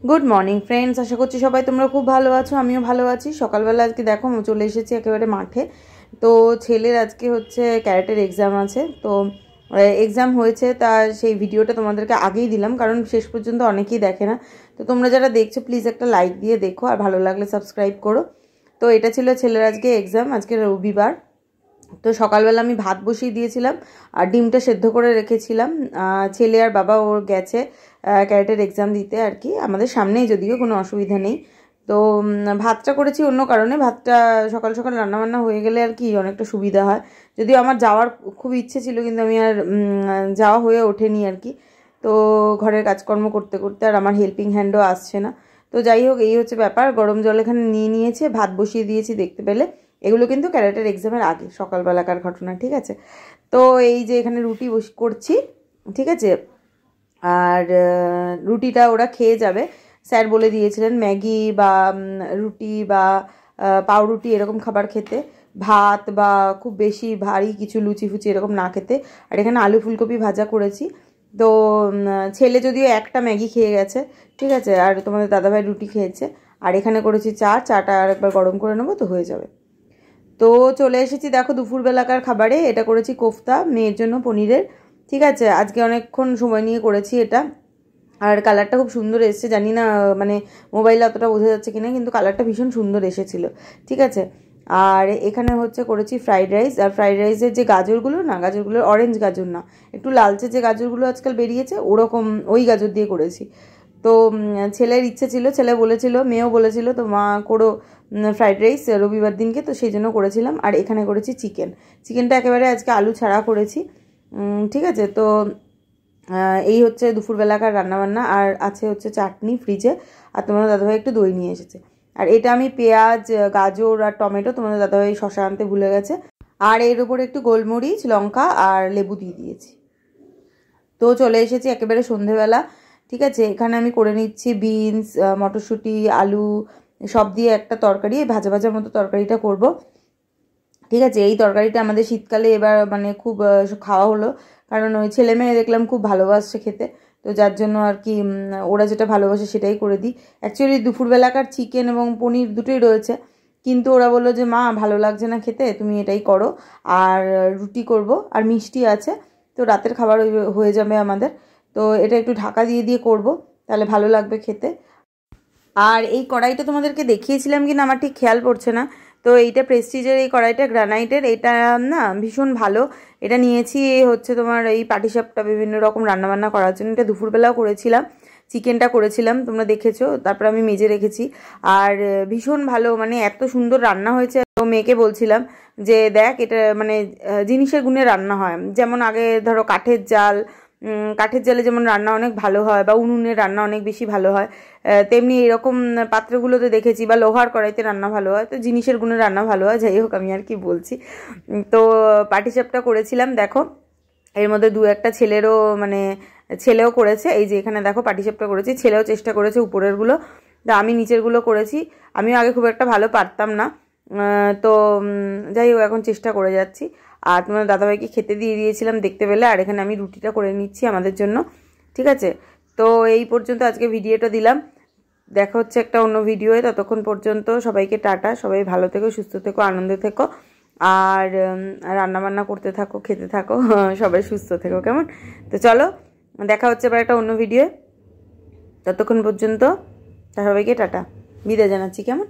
Good morning friends, आशा करছি সবাই তোমরা খুব ভালো আছো। আমিও ভালো আছি। সকালবেলা আজকে দেখো চলে এসেছি একেবারে মাঠে। তো ছেলের আজকে হচ্ছে ক্যারেটের এক্সাম আছে। তো এক্সাম হয়েছে, তার সেই ভিডিওটা তোমাদেরকে আগেই দিলাম, কারণ শেষ পর্যন্ত অনেকেই দেখে না। তো তোমরা যারা দেখছো প্লিজ একটা লাইক দিয়ে দেখো, আর ভালো লাগলে সাবস্ক্রাইব করো। তো এটা ছিল ছেলের আজকে এক্সাম, আজকে রবিবার। তো সকালবেলা আমি ভাত বসিয়ে দিয়েছিলাম আর ডিমটা সেদ্ধ করে রেখেছিলাম। ছেলে আর বাবা ওর গেছে ক্যারেটের এক্সাম দিতে আর কি, আমাদের সামনেই, যদিও কোনো অসুবিধা নেই। তো ভাতটা করেছি অন্য কারণে, ভাতটা সকাল সকাল রান্নাবান্না হয়ে গেলে আর কি অনেকটা সুবিধা হয়। যদিও আমার যাওয়ার খুব ইচ্ছে ছিল, কিন্তু আমি আর যাওয়া হয়ে ওঠেনি আর কি। তো ঘরের কাজকর্ম করতে করতে আর আমার হেল্পিং হ্যান্ডও আসছে না। তো যাই হোক, এই হচ্ছে ব্যাপার। গরম জল এখানে নিয়ে নিয়েছে, ভাত বসিয়ে দিয়েছি দেখতে পেলে। এগুলো কিন্তু ক্যারেটের এক্সামের আগে সকালবেলাকার ঘটনা, ঠিক আছে। তো এই যে এখানে রুটি করছি, ঠিক আছে। আর রুটিটা ওরা খেয়ে যাবে। স্যার বলে দিয়েছিলেন ম্যাগি বা রুটি বা পাউরুটি এরকম খাবার খেতে, ভাত বা খুব বেশি ভারী কিছু লুচি ফুচি এরকম না খেতে। আর এখানে আলু ফুলকপি ভাজা করেছি। তো ছেলে যদিও একটা ম্যাগি খেয়ে গেছে, ঠিক আছে, আর তোমাদের দাদাভাই রুটি খেয়েছে। আর এখানে করেছি চাটা আর একবার গরম করে নেবো, তো হয়ে যাবে। তো চলে এসেছি দেখো দুপুরবেলাকার খাবারে। এটা করেছি কোফতা, মেয়ের জন্য পনিরের, ঠিক আছে। আজকে অনেকক্ষণ সময় নিয়ে করেছি এটা। আর কালারটা খুব সুন্দর এসেছে, জানি না মানে মোবাইলে অতটা বোঝা যাচ্ছে কিনা, কিন্তু কালারটা ভীষণ সুন্দর এসেছিল, ঠিক আছে। আর এখানে হচ্ছে করেছি ফ্রাইড রাইস। আর ফ্রাইড রাইসের যে গাজরগুলো না, গাজরগুলো অরেঞ্জ গাজর না, একটু লালচে যে গাজরগুলো আজকাল বেরিয়েছে ওরকম ওই গাজর দিয়ে করেছি। তো ছেলের ইচ্ছে ছিল, ছেলে বলেছিল, মেয়েও বলেছিল, তো মা করো ফ্রাইড রাইস রবিবার দিনকে, তো সেই জন্য করেছিলাম। আর এখানে করেছি চিকেনটা একেবারে আজকে আলু ছাড়া করেছি, ঠিক আছে। তো এই হচ্ছে দুপুরবেলাকার রান্নাবান্না। আর আছে হচ্ছে চাটনি ফ্রিজে, আর তোমাদের দাদাভাই একটু দই নিয়ে এসেছে। আর এটা আমি পেঁয়াজ, গাজর আর টমেটো, তোমাদের দাদাভাই শশা আনতে ভুলে গেছে, আর এর উপরে একটু গোলমরিচ, লঙ্কা আর লেবু দিয়ে দিয়েছি। তো চলে এসেছি একেবারে সন্ধেবেলা, ঠিক আছে। এখানে আমি করে নিচ্ছি বিনস, মটরশুঁটি, আলু সব দিয়ে একটা তরকারি, ভাজা ভাজার মতো তরকারিটা করব, ঠিক আছে। এই তরকারিটা আমাদের শীতকালে এবার মানে খুব খাওয়া হলো, কারণ ওই ছেলে মেয়ে দেখলাম খুব ভালোবাসছে খেতে। তো যার জন্য আর কি ওরা যেটা ভালোবাসে সেটাই করে দিই। অ্যাকচুয়ালি দুপুরবেলাকার চিকেন এবং পনির দুটোই রয়েছে, কিন্তু ওরা বললো যে মা ভালো লাগছে না খেতে, তুমি এটাই করো। আর রুটি করব, আর মিষ্টি আছে, তো রাতের খাবার হয়ে যাবে আমাদের। তো এটা একটু ঢাকা দিয়ে দিয়ে করব, তাহলে ভালো লাগবে খেতে। আর এই কড়াইটা তোমাদেরকে দেখিয়েছিলাম কিনা আমার ঠিক খেয়াল পড়ছে না। তো এইটা প্রেস্টিজের এই কড়াইটা, গ্রানাইটের, এটা না ভীষণ ভালো। এটা নিয়েছি হচ্ছে তোমার এই পাটিসাপটা বিভিন্ন রকম রান্নাবান্না করার জন্য। এটা দুপুরবেলাও করেছিলাম, চিকেনটা করেছিলাম, তোমরা দেখেছো, তারপর আমি মেজে রেখেছি। আর ভীষণ ভালো, মানে এত সুন্দর রান্না হয়েছে। তো মেয়েকে বলছিলাম যে দেখ, এটা মানে জিনিসের গুণে রান্না হয়। যেমন আগে ধরো কাঠের জালে যেমন রান্না অনেক ভালো হয়, বা উনুনের রান্না অনেক বেশি ভালো হয়, তেমনি এরকম পাত্রগুলোতে দেখেছি, বা লোহার কড়াইতে রান্না ভালো হয়, তো জিনিসের গুণে রান্না ভালো হয়। যাই হোক, আমি আর কি বলছি। তো পাটিসাপটা করেছিলাম দেখো, এর মধ্যে দু একটা ছেলেরও মানে ছেলেও করেছে। এই যে এখানে দেখো পাটিসাপটা করেছি, ছেলেও চেষ্টা করেছে উপরেরগুলো, তা আমি নিচেরগুলো করেছি। আমিও আগে খুব একটা ভালো পারতাম না, তো যাই হোক এখন চেষ্টা করে যাচ্ছি। আর তোমার দাদাভাইকে খেতে দিয়ে দিয়েছিলাম দেখতে পেলে। আর এখানে আমি রুটিটা করে নিচ্ছি আমাদের জন্য, ঠিক আছে। তো এই পর্যন্ত আজকে ভিডিওটা দিলাম, দেখা হচ্ছে একটা অন্য ভিডিওয়ে। ততক্ষণ পর্যন্ত সবাইকে টাটা, সবাই ভালো থেকো, সুস্থ থেকো, আনন্দে থেকো, আর রান্নাবান্না করতে থাকো, খেতে থাকো, সবাই সুস্থ থেকো, কেমন। তো চলো, দেখা হচ্ছে এবার একটা অন্য ভিডিওয়ে। ততক্ষণ পর্যন্ত সবাইকে টাটা, বিদায় জানাচ্ছি, কেমন।